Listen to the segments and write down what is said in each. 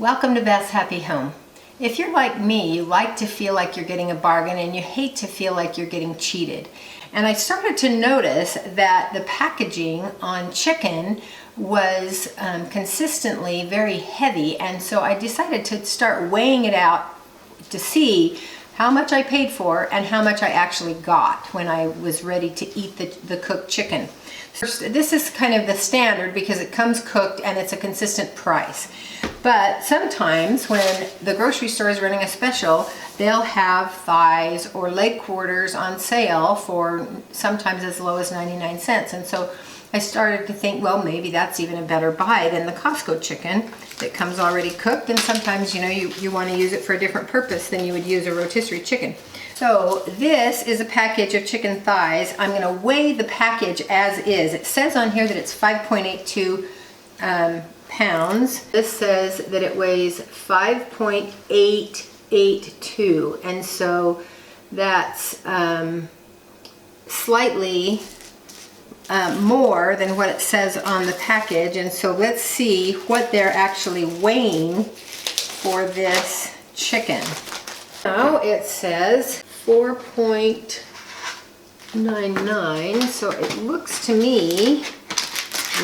Welcome to Beth's Happy Home. If you're like me, you like to feel like you're getting a bargain and you hate to feel like you're getting cheated. And I started to notice that the packaging on chicken was consistently very heavy, and so I decided to start weighing it out to see how much I paid for and how much I actually got when I was ready to eat the cooked chicken. First, this is kind of the standard because it comes cooked and it's a consistent price. But sometimes when the grocery store is running a special, they'll have thighs or leg quarters on sale for sometimes as low as 99 cents. And so I started to think, well, maybe that's even a better buy than the Costco chicken that comes already cooked. And sometimes, you want to use it for a different purpose than you would use a rotisserie chicken. So this is a package of chicken thighs. I'm going to weigh the package as is. It says on here that it's 5.82 pounds. This says that it weighs 5.882, and so that's slightly more than what it says on the package. And so let's see what they're actually weighing for this chicken. Now it says 4.99, so it looks to me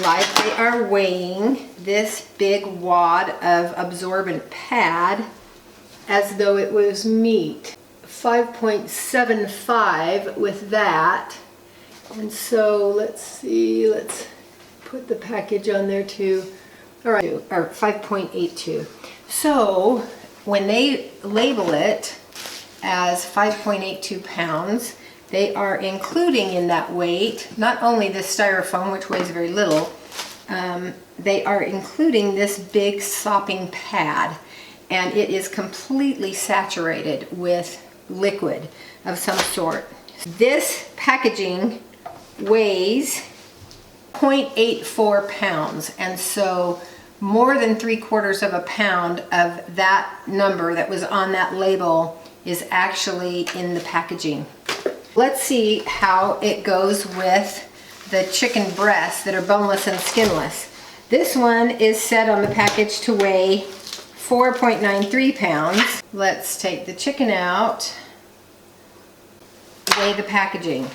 like they are weighing this big wad of absorbent pad as though it was meat. 5.75 with that. And so let's see, let's put the package on there too. All right, or 5.82. So when they label it as 5.82 pounds, they are including in that weight not only the styrofoam, which weighs very little, they are including this big sopping pad, and it is completely saturated with liquid of some sort. This packaging weighs 0.84 pounds, and so more than 3/4 of a pound of that number that was on that label is actually in the packaging. Let's see how it goes with the chicken breasts that are boneless and skinless. This one is set on the package to weigh 4.93 pounds. Let's take the chicken out, weigh the packaging.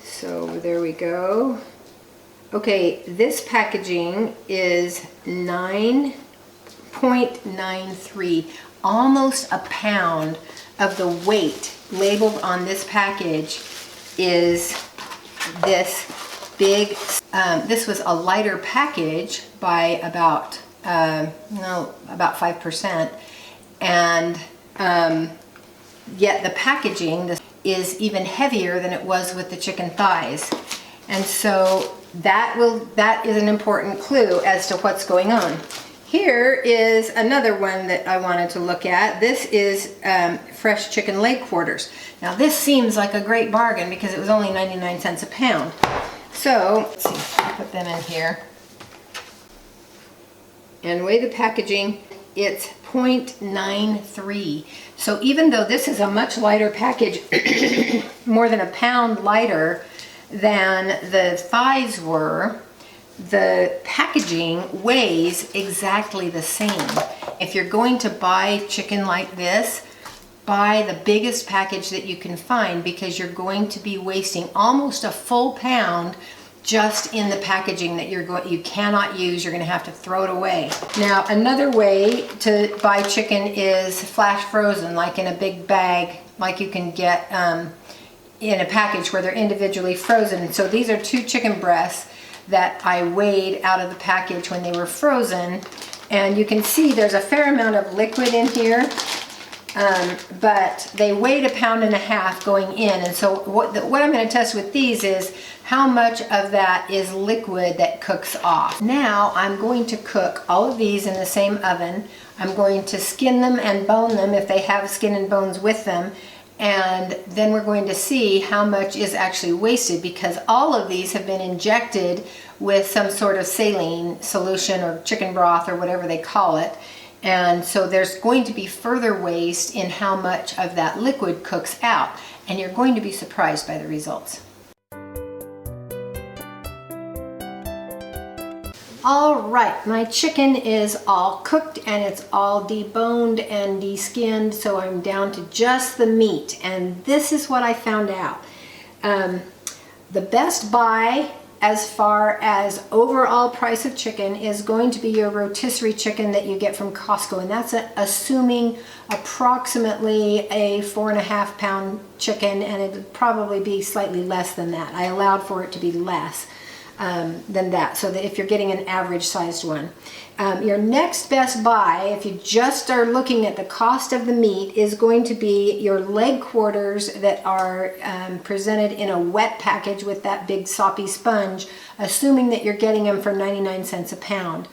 So there we go. Okay, this packaging is 9.93, almost a pound of the weight labeled on this package is this big, this was a lighter package by about 5%, and yet the packaging is even heavier than it was with the chicken thighs. And so that is an important clue as to what's going on. Here is another one that I wanted to look at. This is fresh chicken leg quarters. Now this seems like a great bargain because it was only 99 cents a pound. So let's see, I'll put them in here and weigh the packaging. It's 0.93. So even though this is a much lighter package, more than a pound lighter than the thighs were, the packaging weighs exactly the same. If you're going to buy chicken like this, buy the biggest package that you can find, because you're going to be wasting almost a full pound just in the packaging that you cannot use. You're going to have to throw it away. Now, another way to buy chicken is flash frozen, like in a big bag, like you can get in a package where they're individually frozen. So these are 2 chicken breasts that I weighed out of the package when they were frozen, and you can see there's a fair amount of liquid in here, but they weighed 1.5 pounds going in. And so what I'm going to test with these is how much of that is liquid that cooks off. Now I'm going to cook all of these in the same oven. I'm going to skin them and bone them if they have skin and bones with them, and then we're going to see how much is actually wasted, because all of these have been injected with some sort of saline solution or chicken broth or whatever they call it. And so there's going to be further waste in how much of that liquid cooks out, and you're going to be surprised by the results. All right, my chicken is all cooked and it's all deboned and deskinned, so I'm down to just the meat. And this is what I found out. The best buy as far as overall price of chicken is going to be your rotisserie chicken that you get from Costco, and that's assuming approximately a 4.5 pound chicken, and it would probably be slightly less than that. I allowed for it to be less than that, so that if you're getting an average sized one. Your next best buy, if you just are looking at the cost of the meat, is going to be your leg quarters that are presented in a wet package with that big soppy sponge, assuming that you're getting them for 99 cents a pound.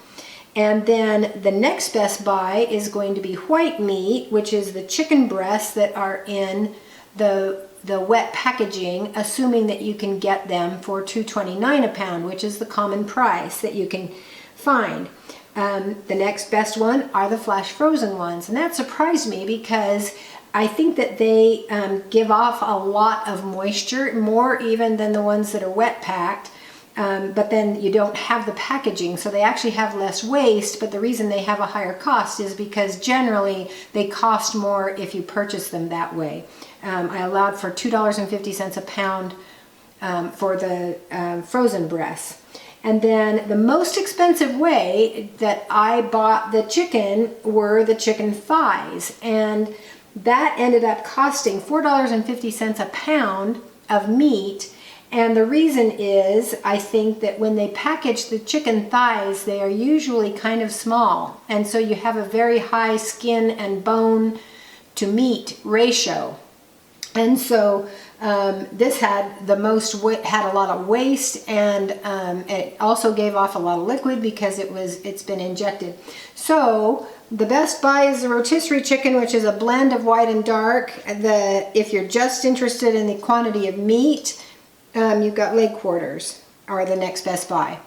And then the next best buy is going to be white meat, which is the chicken breasts that are in the wet packaging, assuming that you can get them for $2.29 a pound, which is the common price that you can find. The next best one are the flash frozen ones, and that surprised me because I think that they give off a lot of moisture, more even than the ones that are wet packed. But then you don't have the packaging, so they actually have less waste, but the reason they have a higher cost is because generally they cost more if you purchase them that way. I allowed for $2.50 a pound for the frozen breasts. And then the most expensive way that I bought the chicken were the chicken thighs, and that ended up costing $4.50 a pound of meat. And the reason is, I think that when they package the chicken thighs, they are usually kind of small. And so you have a very high skin and bone to meat ratio. And so this had had a lot of waste, and it also gave off a lot of liquid because it's been injected. So the best buy is the rotisserie chicken, which is a blend of white and dark. If you're just interested in the quantity of meat, you've got leg quarters are the next best buy.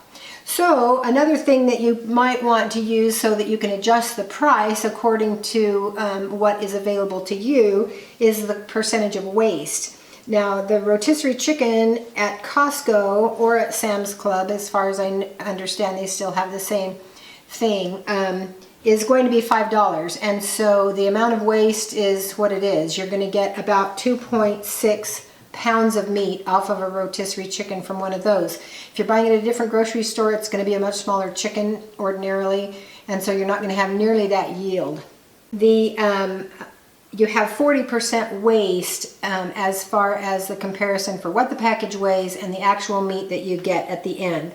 So another thing that you might want to use so that you can adjust the price according to what is available to you is the percentage of waste. Now, the rotisserie chicken at Costco or at Sam's Club, as far as I understand, they still have the same thing, is going to be $5. And so the amount of waste is what it is. You're going to get about 2.6 pounds of meat off of a rotisserie chicken from one of those. If you're buying it at a different grocery store, it's going to be a much smaller chicken ordinarily, and so you're not going to have nearly that yield. You have 40% waste as far as the comparison for what the package weighs and the actual meat that you get at the end.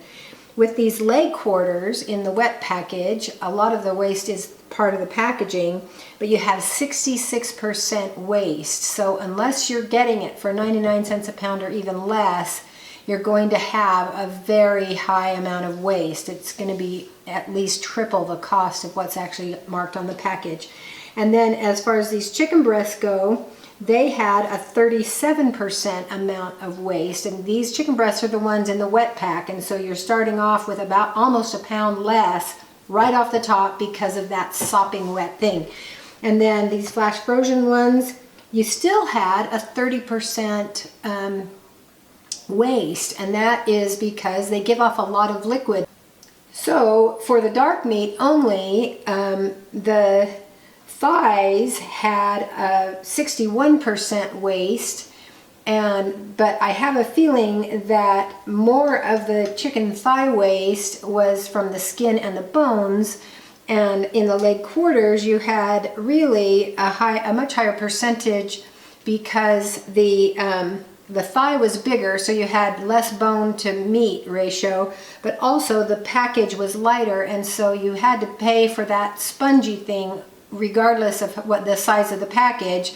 With these leg quarters in the wet package, a lot of the waste is part of the packaging, but you have 66% waste. So unless you're getting it for 99 cents a pound or even less, you're going to have a very high amount of waste. It's going to be at least triple the cost of what's actually marked on the package. And then as far as these chicken breasts go, they had a 37% amount of waste, and these chicken breasts are the ones in the wet pack, and so you're starting off with about almost a pound less right off the top because of that sopping wet thing. And then these flash frozen ones, you still had a 30% waste, and that is because they give off a lot of liquid. So for the dark meat only, the thighs had a 61% waste, but I have a feeling that more of the chicken thigh waste was from the skin and the bones, and in the leg quarters you had really a much higher percentage because the thigh was bigger, so you had less bone to meat ratio, but also the package was lighter, and so you had to pay for that spongy thing regardless of what the size of the package,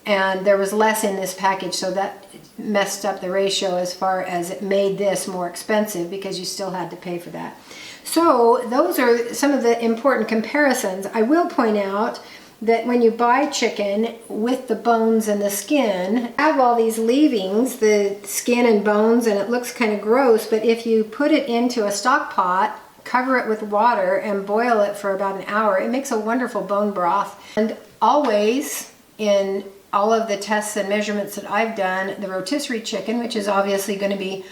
and there was less in this package, so that messed up the ratio as far as it made this more expensive because you still had to pay for that. So those are some of the important comparisons. I will point out that when you buy chicken with the bones and the skin, you have all these leavings, the skin and bones, and it looks kind of gross, but if you put it into a stock pot, cover it with water, and boil it for about an hour, it makes a wonderful bone broth. And always, in all of the tests and measurements that I've done, the rotisserie chicken, which is obviously going to be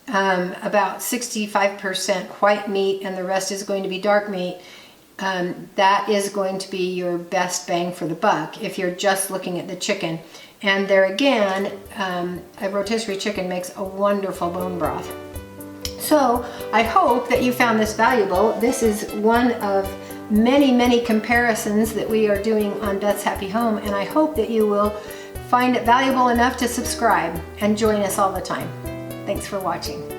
about 65% white meat and the rest is going to be dark meat, that is going to be your best bang for the buck if you're just looking at the chicken. And there again, a rotisserie chicken makes a wonderful bone broth. So I hope that you found this valuable. This is one of many, many comparisons that we are doing on Beth's Happy Home, and I hope that you will find it valuable enough to subscribe and join us all the time. Thanks for watching.